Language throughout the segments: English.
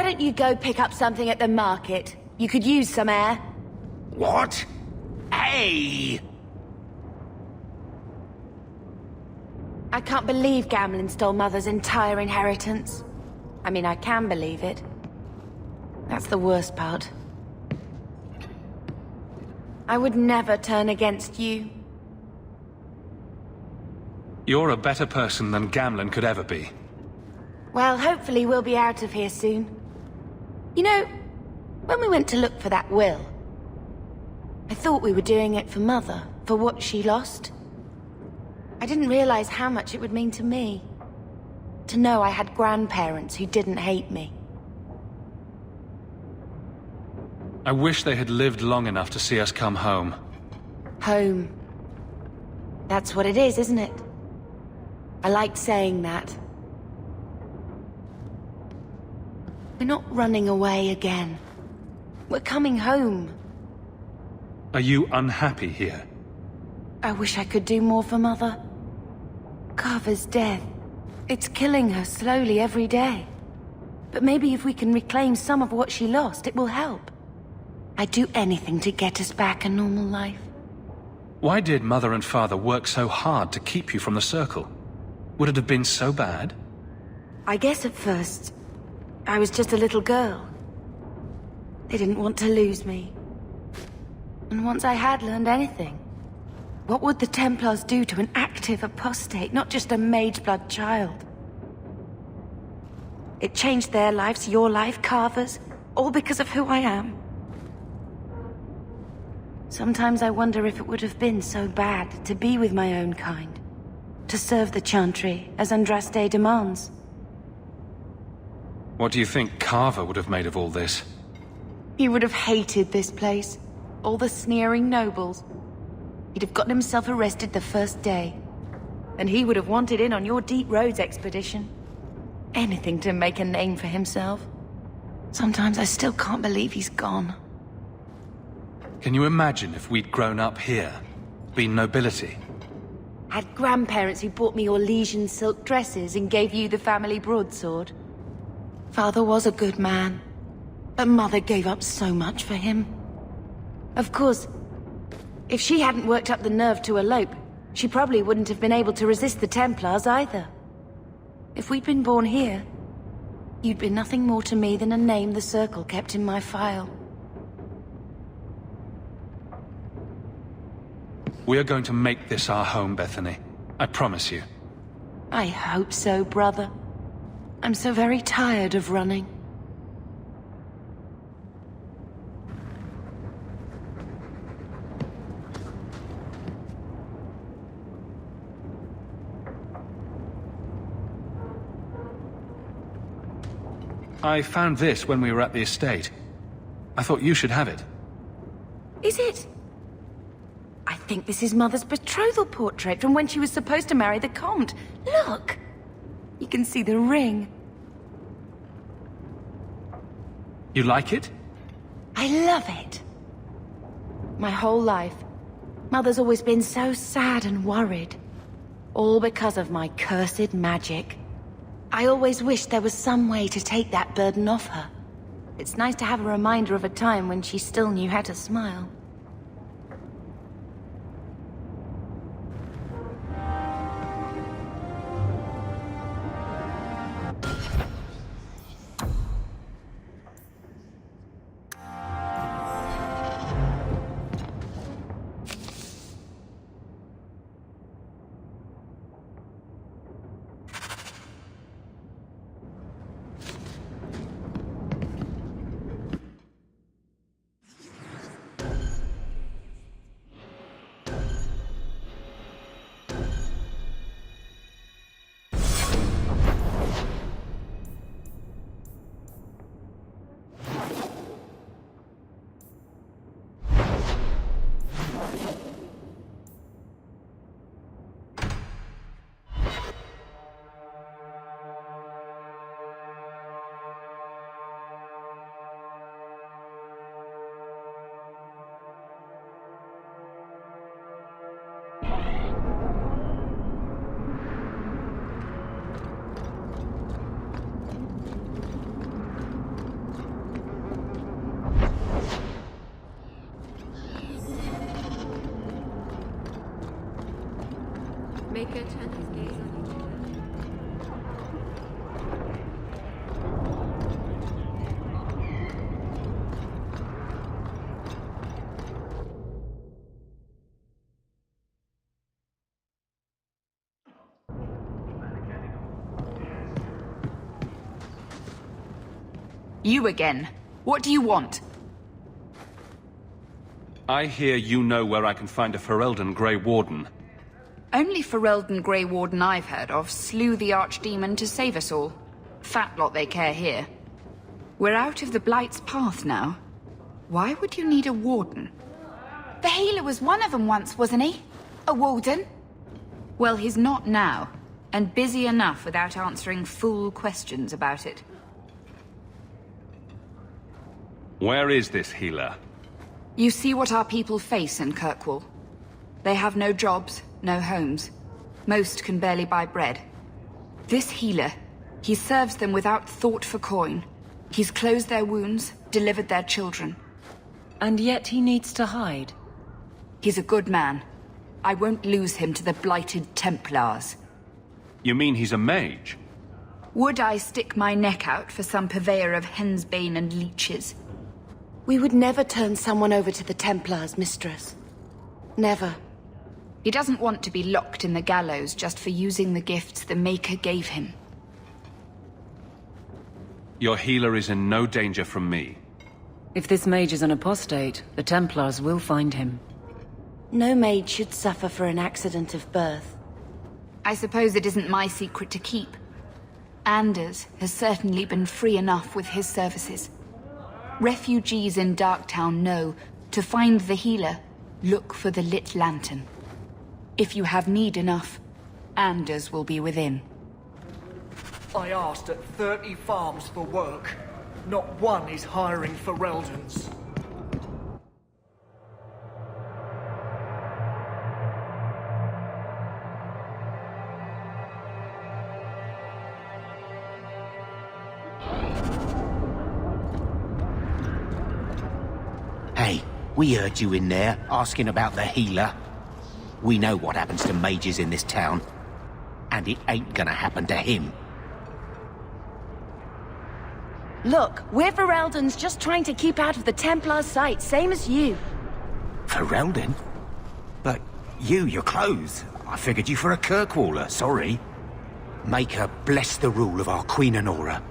don't you go pick up something at the market? You could use some air. What? Hey! I can't believe Gamlen stole Mother's entire inheritance. I mean, I can believe it. That's the worst part. I would never turn against you. You're a better person than Gamlen could ever be. Well, hopefully we'll be out of here soon. You know, when we went to look for that will, I thought we were doing it for Mother, for what she lost. I didn't realize how much it would mean to me. To know I had grandparents who didn't hate me. I wish they had lived long enough to see us come home. Home. That's what it is, isn't it? I liked saying that. We're not running away again. We're coming home. Are you unhappy here? I wish I could do more for Mother. Carver's death. It's killing her slowly every day. But maybe if we can reclaim some of what she lost, it will help. I'd do anything to get us back a normal life. Why did Mother and Father work so hard to keep you from the Circle? Would it have been so bad? I guess at first, I was just a little girl. They didn't want to lose me. And once I had learned anything, what would the Templars do to an active apostate, not just a Mageblood child? It changed their lives, your life, Carver's, all because of who I am. Sometimes I wonder if it would have been so bad to be with my own kind, to serve the Chantry as Andraste demands. What do you think Carver would have made of all this? He would have hated this place, all the sneering nobles. He'd have gotten himself arrested the first day. And he would have wanted in on your Deep Roads expedition. Anything to make a name for himself. Sometimes I still can't believe he's gone. Can you imagine if we'd grown up here? Been nobility? Had grandparents who bought me Orlesian silk dresses and gave you the family broadsword. Father was a good man, but Mother gave up so much for him. Of course, if she hadn't worked up the nerve to elope, she probably wouldn't have been able to resist the Templars either. If we'd been born here, you'd be nothing more to me than a name the Circle kept in my file. We are going to make this our home, Bethany. I promise you. I hope so, brother. I'm so very tired of running. I found this when we were at the estate. I thought you should have it. Is it? I think this is Mother's betrothal portrait from when she was supposed to marry the Comte. Look! You can see the ring. You like it? I love it. My whole life, Mother's always been so sad and worried. All because of my cursed magic. I always wished there was some way to take that burden off her. It's nice to have a reminder of a time when she still knew how to smile. Maker turned his gaze on each other. You again. What do you want? I hear you know where I can find a Ferelden Grey Warden. Only Ferelden Grey Warden I've heard of slew the Archdemon to save us all. Fat lot they care here. We're out of the Blight's path now. Why would you need a warden? The healer was one of them once, wasn't he? A warden? Well, he's not now, and busy enough without answering fool questions about it. Where is this healer? You see what our people face in Kirkwall. They have no jobs, no homes. Most can barely buy bread. This healer, he serves them without thought for coin. He's closed their wounds, delivered their children. And yet he needs to hide. He's a good man. I won't lose him to the blighted Templars. You mean he's a mage? Would I stick my neck out for some purveyor of hensbane and leeches? We would never turn someone over to the Templars, mistress. Never. He doesn't want to be locked in the gallows just for using the gifts the Maker gave him. Your healer is in no danger from me. If this mage is an apostate, the Templars will find him. No maid should suffer for an accident of birth. I suppose it isn't my secret to keep. Anders has certainly been free enough with his services. Refugees in Darktown know, to find the healer, look for the lit lantern. If you have need enough, Anders will be within. I asked at 30 farms for work. Not one is hiring for Fereldans. Hey, we heard you in there, asking about the healer. We know what happens to mages in this town. And it ain't gonna happen to him. Look, we're Fereldans just trying to keep out of the Templars' sight, same as you. Ferelden? But your clothes. I figured you for a Kirkwaller, sorry. Maker bless the rule of our Queen Honora.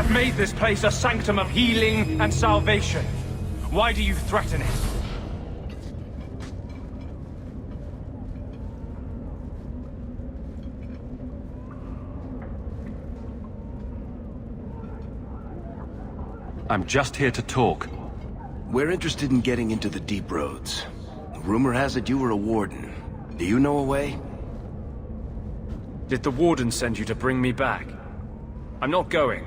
Made this place a sanctum of healing and salvation. Why do you threaten it? I'm just here to talk. We're interested in getting into the deep roads. Rumor has it you were a warden. Do you know a way? Did the warden send you to bring me back? I'm not going.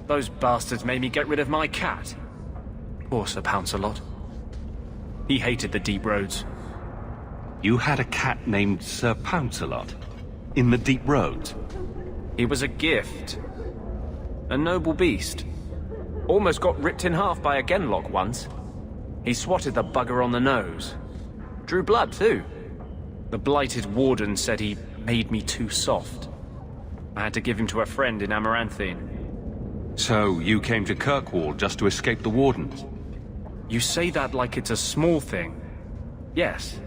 Those bastards made me get rid of my cat. Poor Sir Pouncelot. He hated the deep roads. You had a cat named Sir Pouncelot? In the deep roads? He was a gift. A noble beast. Almost got ripped in half by a Genlock once. He swatted the bugger on the nose. Drew blood, too. The blighted warden said he made me too soft. I had to give him to a friend in Amaranthine. So, you came to Kirkwall just to escape the wardens? You say that like it's a small thing. Yes.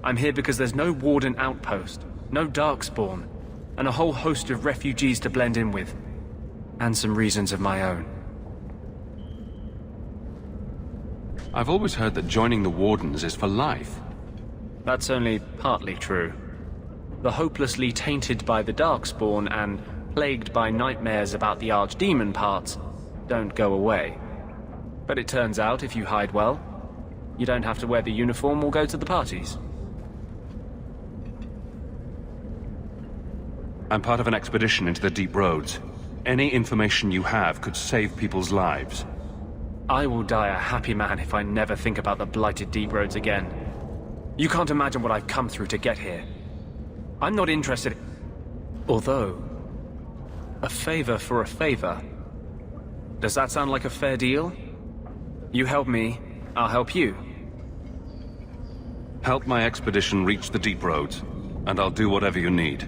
I'm here because there's no warden outpost, no darkspawn, and a whole host of refugees to blend in with. And some reasons of my own. I've always heard that joining the wardens is for life. That's only partly true. The hopelessly tainted by the darkspawn and plagued by nightmares about the archdemon parts don't go away. But it turns out if you hide well, you don't have to wear the uniform or go to the parties. I'm part of an expedition into the deep roads. Any information you have could save people's lives. I will die a happy man if I never think about the blighted deep roads again. You can't imagine what I've come through to get here. I'm not interested. Although, a favor for a favor. Does that sound like a fair deal? You help me, I'll help you. Help my expedition reach the deep roads, and I'll do whatever you need.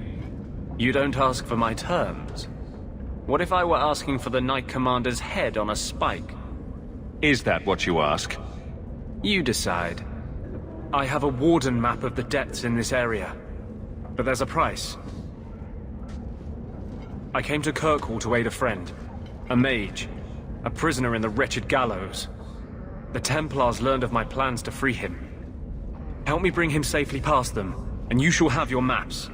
You don't ask for my terms. What if I were asking for the Knight Commander's head on a spike? Is that what you ask? You decide. I have a warden map of the depths in this area. But there's a price. I came to Kirkwall to aid a friend. A mage. A prisoner in the wretched gallows. The Templars learned of my plans to free him. Help me bring him safely past them, and you shall have your maps.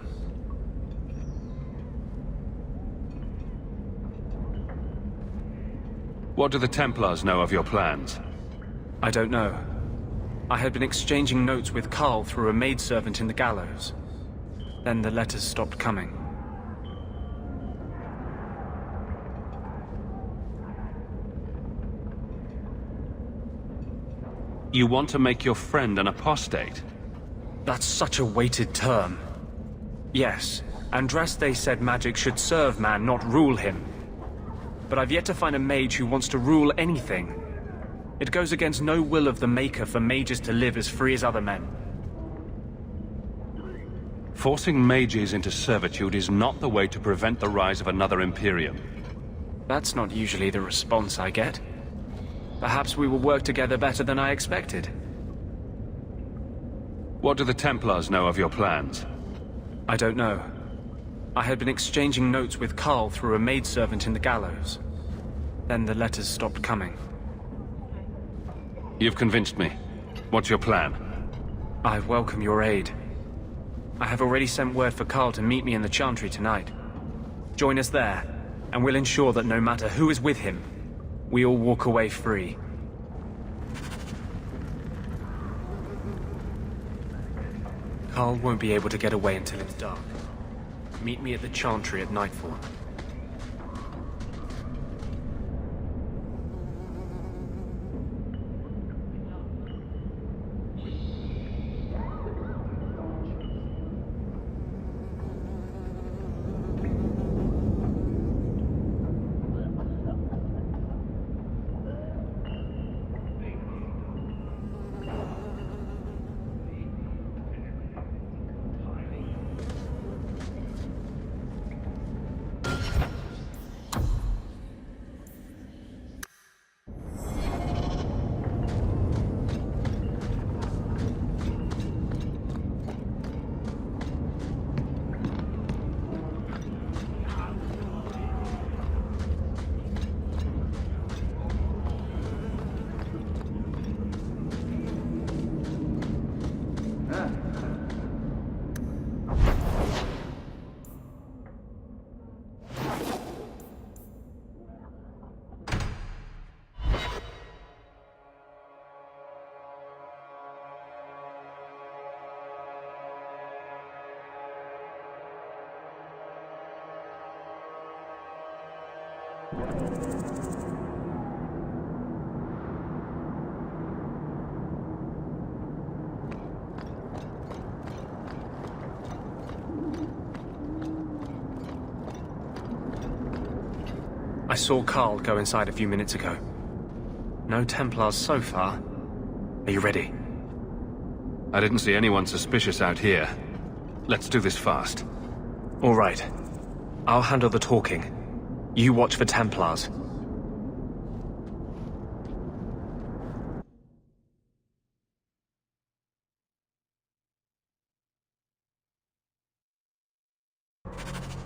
What do the Templars know of your plans? I don't know. I had been exchanging notes with Carl through a maidservant in the gallows. Then the letters stopped coming. You want to make your friend an apostate? That's such a weighted term. Yes, Andraste said magic should serve man, not rule him. But I've yet to find a mage who wants to rule anything. It goes against no will of the Maker for mages to live as free as other men. Forcing mages into servitude is not the way to prevent the rise of another Imperium. That's not usually the response I get. Perhaps we will work together better than I expected. What do the Templars know of your plans? I don't know. I had been exchanging notes with Carl through a maidservant in the gallows. Then the letters stopped coming. You've convinced me. What's your plan? I welcome your aid. I have already sent word for Carl to meet me in the Chantry tonight. Join us there, and we'll ensure that no matter who is with him, we all walk away free. Carl won't be able to get away until it's dark. Meet me at the Chantry at nightfall. I saw Carl go inside a few minutes ago. No Templars so far. Are you ready? I didn't see anyone suspicious out here. Let's do this fast. All right. I'll handle the talking. You watch for Templars.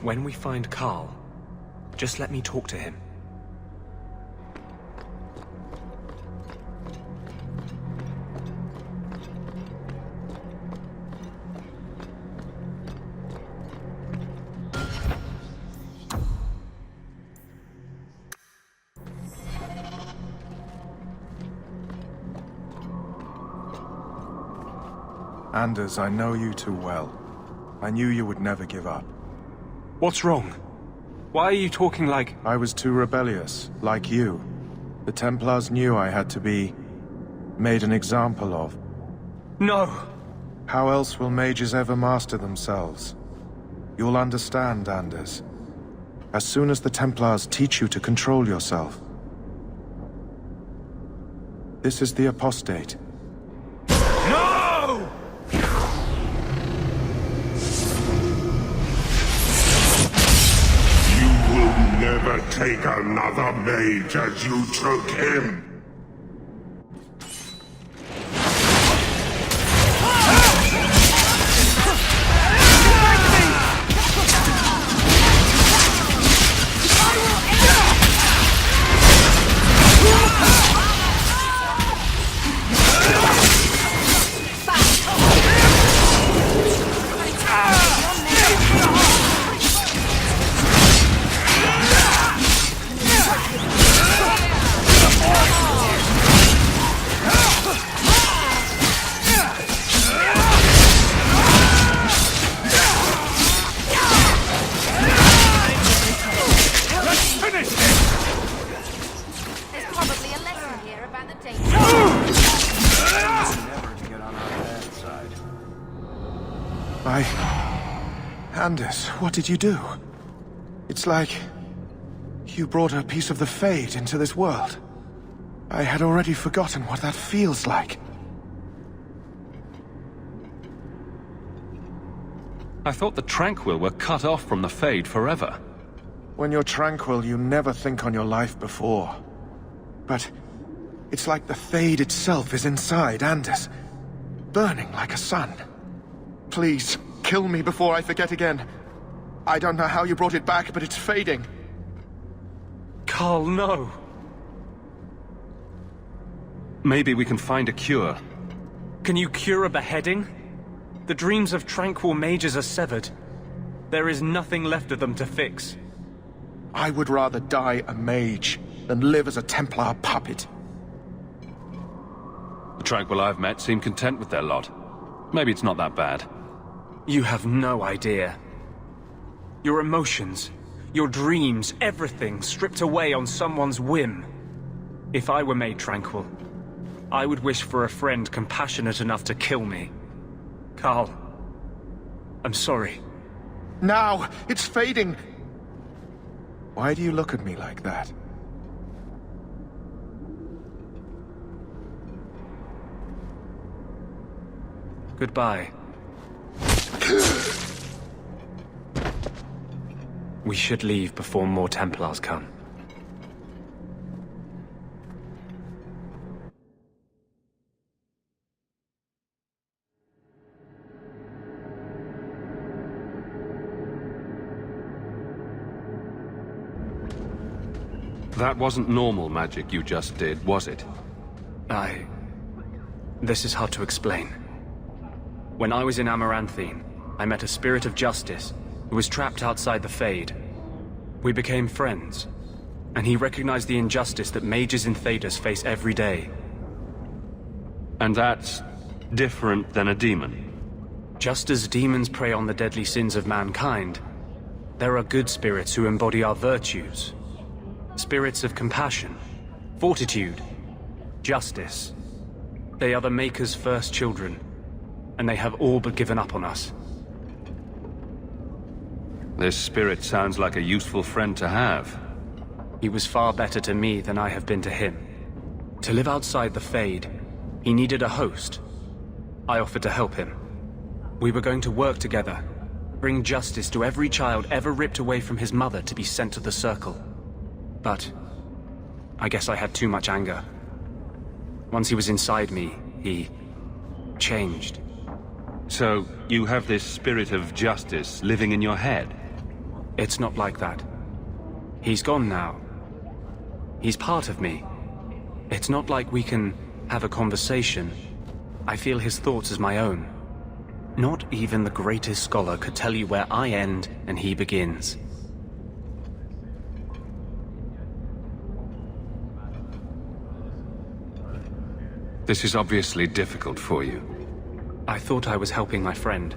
When we find Carl, just let me talk to him. Anders, I know you too well. I knew you would never give up. What's wrong? Why are you talking like... I was too rebellious, like you. The Templars knew I had to be... made an example of. No! How else will mages ever master themselves? You'll understand, Anders. As soon as the Templars teach you to control yourself. This is the apostate. No! Never take another mage as you took him. Anders, what did you do? It's like... you brought a piece of the Fade into this world. I had already forgotten what that feels like. I thought the Tranquil were cut off from the Fade forever. When you're tranquil, you never think on your life before. But... it's like the Fade itself is inside Anders. Burning like a sun. Please, kill me before I forget again. I don't know how you brought it back, but it's fading. Carl, no. Maybe we can find a cure. Can you cure a beheading? The dreams of Tranquil mages are severed. There is nothing left of them to fix. I would rather die a mage than live as a Templar puppet. The Tranquil I've met seem content with their lot. Maybe it's not that bad. You have no idea. Your emotions, your dreams, everything stripped away on someone's whim. If I were made tranquil, I would wish for a friend compassionate enough to kill me. Carl, I'm sorry. Now! It's fading! Why do you look at me like that? Goodbye. We should leave before more Templars come. That wasn't normal magic you just did, was it? This is hard to explain. When I was in Amaranthine, I met a spirit of justice who was trapped outside the Fade. We became friends, and he recognized the injustice that mages in Thedas face every day. And that's different than a demon? Just as demons prey on the deadly sins of mankind, there are good spirits who embody our virtues. Spirits of compassion, fortitude, justice. They are the Maker's first children, and they have all but given up on us. This spirit sounds like a useful friend to have. He was far better to me than I have been to him. To live outside the Fade, he needed a host. I offered to help him. We were going to work together, bring justice to every child ever ripped away from his mother to be sent to the Circle. But I guess I had too much anger. Once he was inside me, he changed. So, you have this spirit of justice living in your head? It's not like that. He's gone now. He's part of me. It's not like we can have a conversation. I feel his thoughts as my own. Not even the greatest scholar could tell you where I end and he begins. This is obviously difficult for you. I thought I was helping my friend.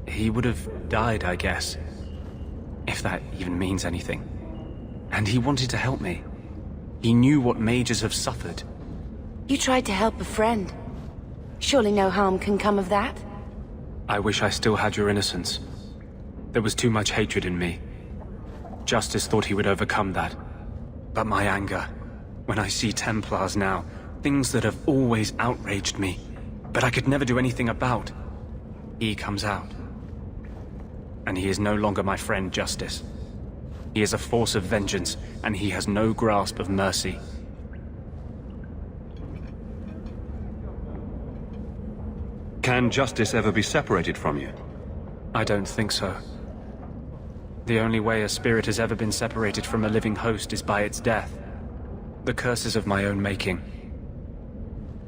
He would have died, I guess. If that even means anything. And he wanted to help me. He knew what mages have suffered. You tried to help a friend. Surely no harm can come of that? I wish I still had your innocence. There was too much hatred in me. Justice thought he would overcome that. But my anger, when I see Templars now, things that have always outraged me, but I could never do anything about, he comes out. And he is no longer my friend, Justice. He is a force of vengeance, and he has no grasp of mercy. Can justice ever be separated from you? I don't think so. The only way a spirit has ever been separated from a living host is by its death. The curse is of my own making.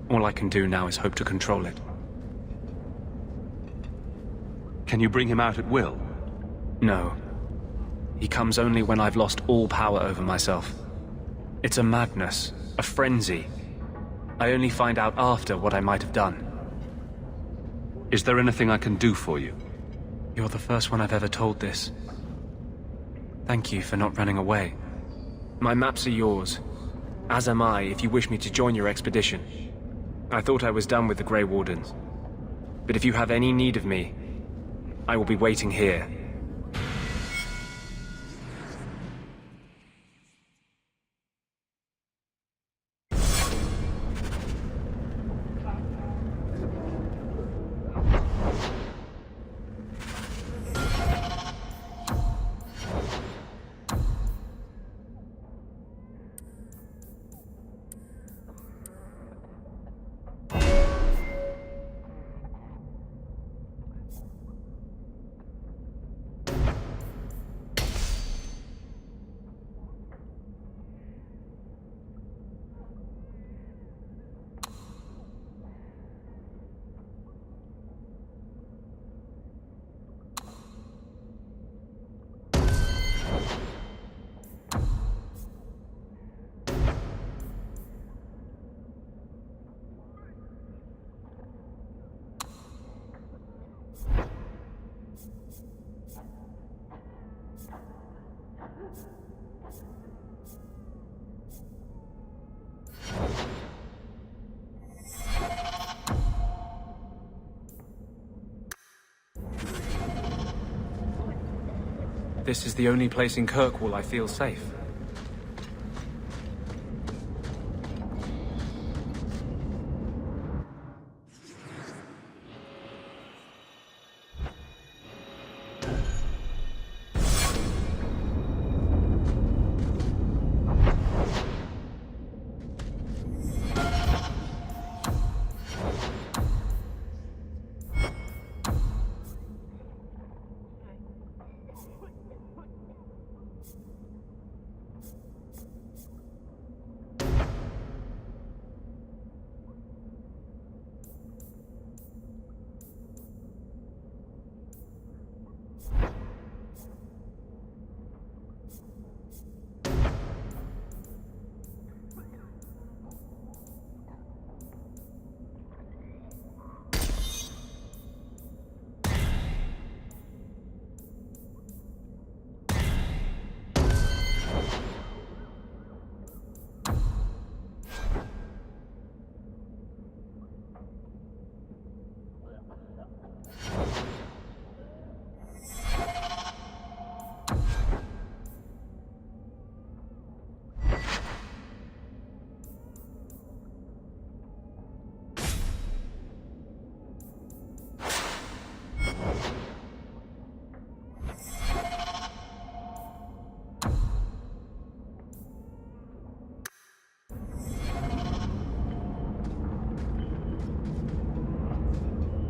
All I can do now is hope to control it. Can you bring him out at will? No. He comes only when I've lost all power over myself. It's a madness, a frenzy. I only find out after what I might have done. Is there anything I can do for you? You're the first one I've ever told this. Thank you for not running away. My maps are yours, as am I if you wish me to join your expedition. I thought I was done with the Grey Wardens. But if you have any need of me, I will be waiting here. This is the only place in Kirkwall I feel safe.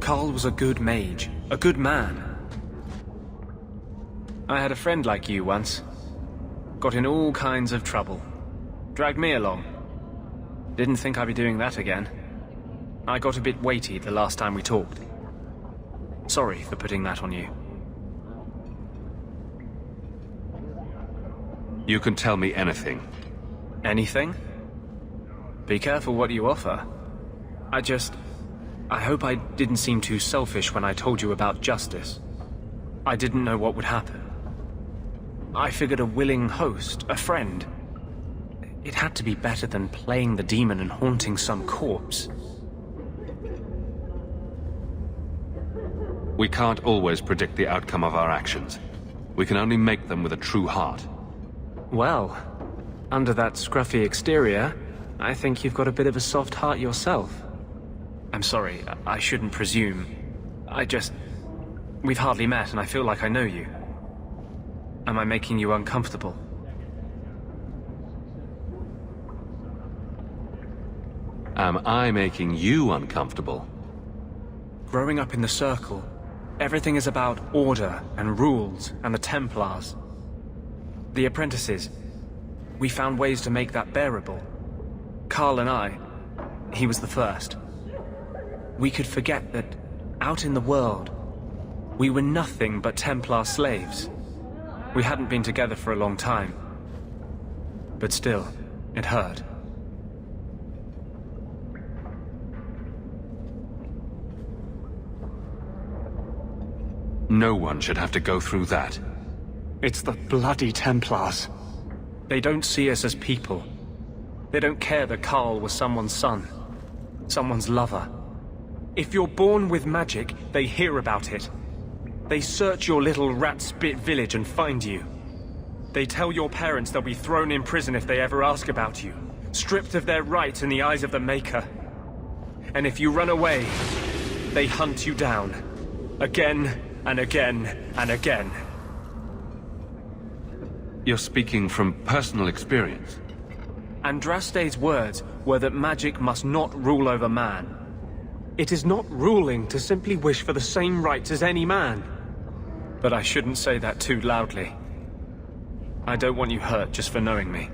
Carl was a good mage, a good man. I had a friend like you once. Got in all kinds of trouble. Dragged me along. Didn't think I'd be doing that again. I got a bit weighty the last time we talked. Sorry for putting that on you. You can tell me anything. Anything? Be careful what you offer. I hope I didn't seem too selfish when I told you about justice. I didn't know what would happen. I figured a willing host, a friend. It had to be better than playing the demon and haunting some corpse. We can't always predict the outcome of our actions. We can only make them with a true heart. Well, under that scruffy exterior, I think you've got a bit of a soft heart yourself. I'm sorry, I shouldn't presume. We've hardly met and I feel like I know you. Am I making you uncomfortable? Am I making you uncomfortable? Growing up in the Circle, everything is about order and rules and the Templars. The apprentices, we found ways to make that bearable. Carl and he was the first. We could forget that, out in the world, we were nothing but Templar slaves. We hadn't been together for a long time. But still, it hurt. No one should have to go through that. It's the bloody Templars. They don't see us as people. They don't care that Carl was someone's son, someone's lover. If you're born with magic, they hear about it. They search your little rat-spit village and find you. They tell your parents they'll be thrown in prison if they ever ask about you, stripped of their rights in the eyes of the Maker. And if you run away, they hunt you down. Again and again and again. You're speaking from personal experience. Andraste's words were that magic must not rule over man. It is not ruling to simply wish for the same rights as any man. But I shouldn't say that too loudly. I don't want you hurt just for knowing me.